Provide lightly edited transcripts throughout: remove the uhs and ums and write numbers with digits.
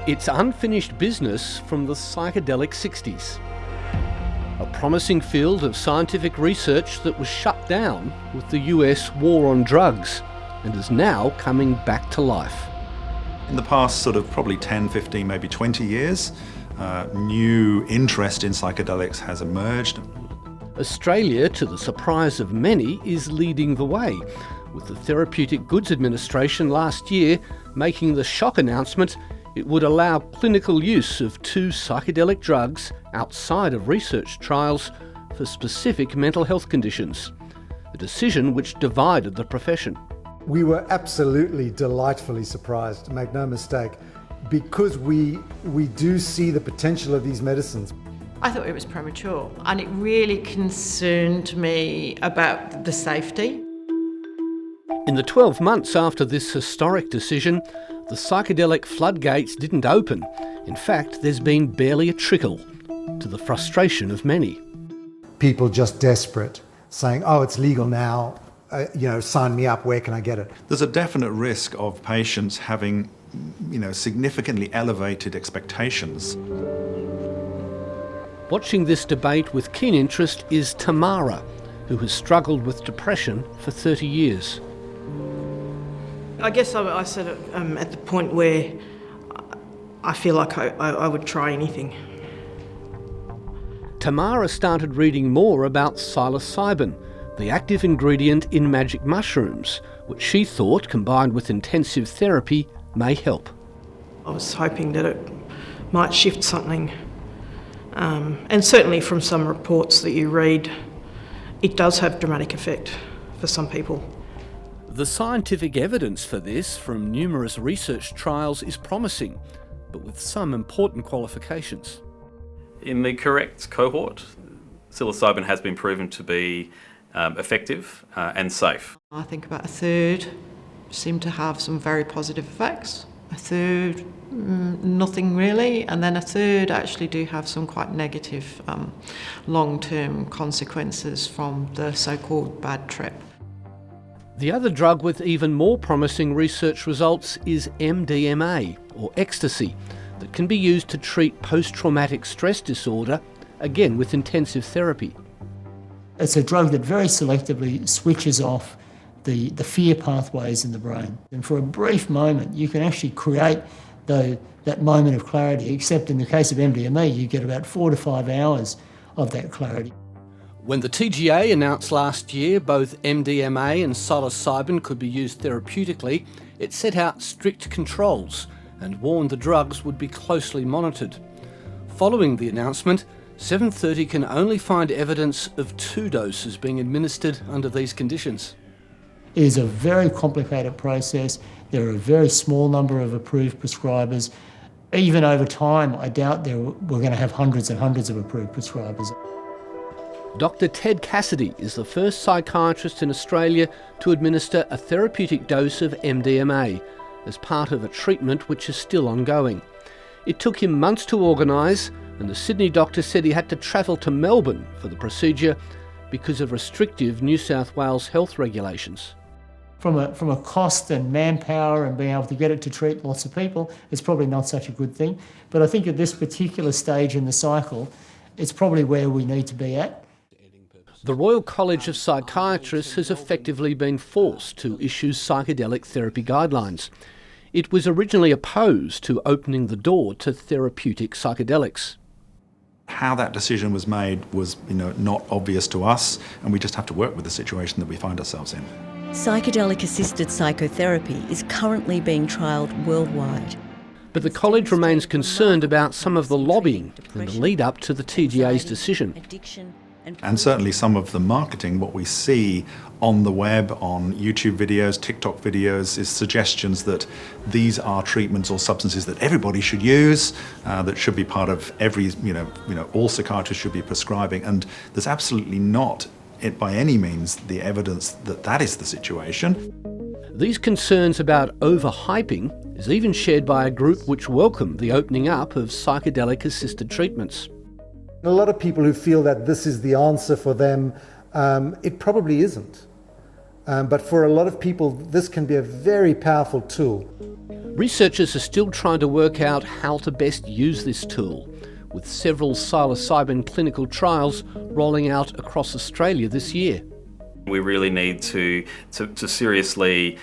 It's unfinished business from the psychedelic 60s. A promising field of scientific research that was shut down with the US war on drugs and is now coming back to life. In the past sort of probably 10, 15, maybe 20 years, new interest in psychedelics has emerged. Australia, to the surprise of many, is leading the way, with the Therapeutic Goods Administration last year making the shock announcement it would allow clinical use of 2 psychedelic drugs outside of research trials for specific mental health conditions, a decision which divided the profession. We were absolutely delightfully surprised, make no mistake, because we do see the potential of these medicines. I thought it was premature, and it really concerned me about the safety. In the 12 months after this historic decision, the psychedelic floodgates didn't open. In fact, there's been barely a trickle, to the frustration of many. People just desperate, saying, oh, it's legal now, sign me up, where can I get it? There's a definite risk of patients having, significantly elevated expectations. Watching this debate with keen interest is Tamara, who has struggled with depression for 30 years. I guess I sort of at the point where I feel like I would try anything. Tamara started reading more about psilocybin, the active ingredient in magic mushrooms, which she thought, combined with intensive therapy, may help. I was hoping that it might shift something. And certainly from some reports that you read, it does have dramatic effect for some people. The scientific evidence for this from numerous research trials is promising, but with some important qualifications. In the correct cohort, psilocybin has been proven to be effective and safe. I think about a third seem to have some very positive effects, a third nothing really, and then a third actually do have some quite negative long-term consequences from the so-called bad trip. The other drug with even more promising research results is MDMA, or ecstasy, that can be used to treat post-traumatic stress disorder, again with intensive therapy. It's a drug that very selectively switches off the fear pathways in the brain. And for a brief moment, you can actually create that moment of clarity, except in the case of MDMA, you get about 4 to 5 hours of that clarity. When the TGA announced last year both MDMA and psilocybin could be used therapeutically, it set out strict controls and warned the drugs would be closely monitored. Following the announcement, 730 can only find evidence of 2 doses being administered under these conditions. It is a very complicated process. There are a very small number of approved prescribers. Even over time, I doubt we're going to have hundreds and hundreds of approved prescribers. Dr. Ted Cassidy is the first psychiatrist in Australia to administer a therapeutic dose of MDMA as part of a treatment which is still ongoing. It took him months to organise, and the Sydney doctor said he had to travel to Melbourne for the procedure because of restrictive New South Wales health regulations. From a cost and manpower and being able to get it to treat lots of people, it's probably not such a good thing. But I think at this particular stage in the cycle, it's probably where we need to be at. The Royal College of Psychiatrists has effectively been forced to issue psychedelic therapy guidelines. It was originally opposed to opening the door to therapeutic psychedelics. How that decision was made was, not obvious to us, and we just have to work with the situation that we find ourselves in. Psychedelic-assisted psychotherapy is currently being trialled worldwide. But the college remains concerned about some of the lobbying and the lead up to the TGA's decision. And certainly some of the marketing, what we see on the web, on YouTube videos, TikTok videos, is suggestions that these are treatments or substances that everybody should use, that should be part of every, all psychiatrists should be prescribing. And there's absolutely not, by any means, the evidence that that is the situation. These concerns about overhyping is even shared by a group which welcomed the opening up of psychedelic-assisted treatments. A lot of people who feel that this is the answer for them, it probably isn't. But for a lot of people, this can be a very powerful tool. Researchers are still trying to work out how to best use this tool, with several psilocybin clinical trials rolling out across Australia this year. We really need to seriously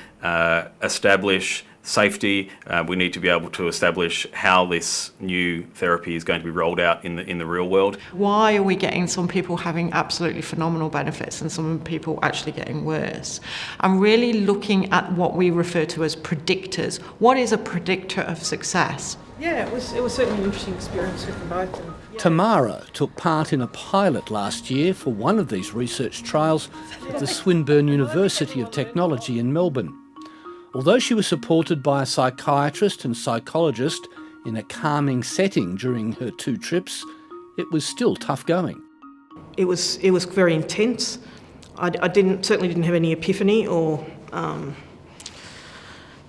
establish safety. We need to be able to establish how this new therapy is going to be rolled out in the real world. Why are we getting some people having absolutely phenomenal benefits and some people actually getting worse? I'm really looking at what we refer to as predictors. What is a predictor of success? Yeah, it was certainly an interesting experience with them both. Tamara took part in a pilot last year for one of these research trials at the Swinburne University of Technology in Melbourne. Although she was supported by a psychiatrist and psychologist in a calming setting during her 2 trips, it was still tough going. It was very intense. I certainly didn't have any epiphany or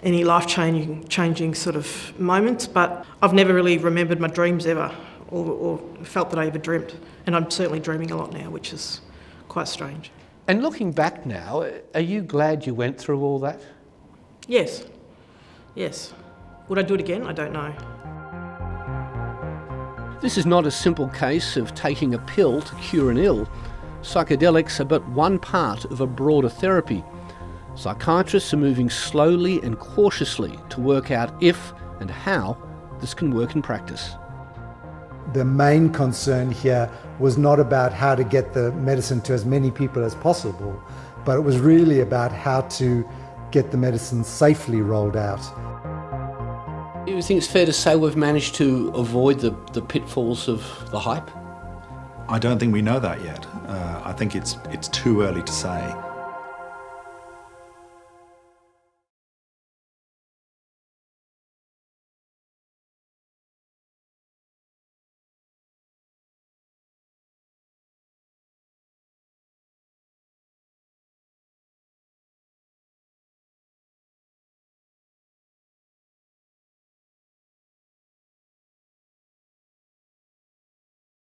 any life-changing sort of moments, but I've never really remembered my dreams ever or felt that I ever dreamt. And I'm certainly dreaming a lot now, which is quite strange. And looking back now, are you glad you went through all that? Yes. Would I do it again? I don't know. This is not a simple case of taking a pill to cure an ill. Psychedelics are but one part of a broader therapy. Psychiatrists are moving slowly and cautiously to work out if and how this can work in practice. The main concern here was not about how to get the medicine to as many people as possible, but it was really about how to get the medicine safely rolled out. You think it's fair to say we've managed to avoid the pitfalls of the hype? I don't think we know that yet. I think it's too early to say.